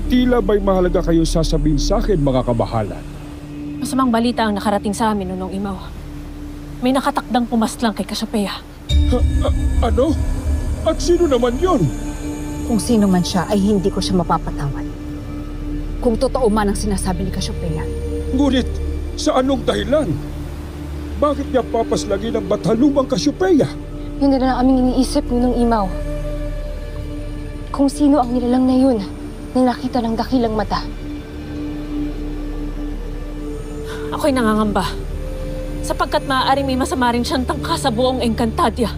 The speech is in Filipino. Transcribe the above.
Tila ba'y mahalaga kayo sasabihin sa akin, mga kabahalan? Masamang balita ang nakarating sa amin, Nunong Imaw. May nakatakdang pumaslang kay Cassiopeia. Ano? At sino naman yon? Kung sino man siya ay hindi ko siya mapapatawad. Kung totoo man ang sinasabi ni Cassiopeia. Ngunit, sa anong dahilan? Bakit niya papaslagin ang batalumang Cassiopeia? Yun na lang aming iniisip, Nunong Imaw. Kung sino ang nilalang na yun na nakita ng dakilang mata. Ako'y nangangamba. Sapagkat maaaring may masama rin siyang tangka sa buong Encantadia.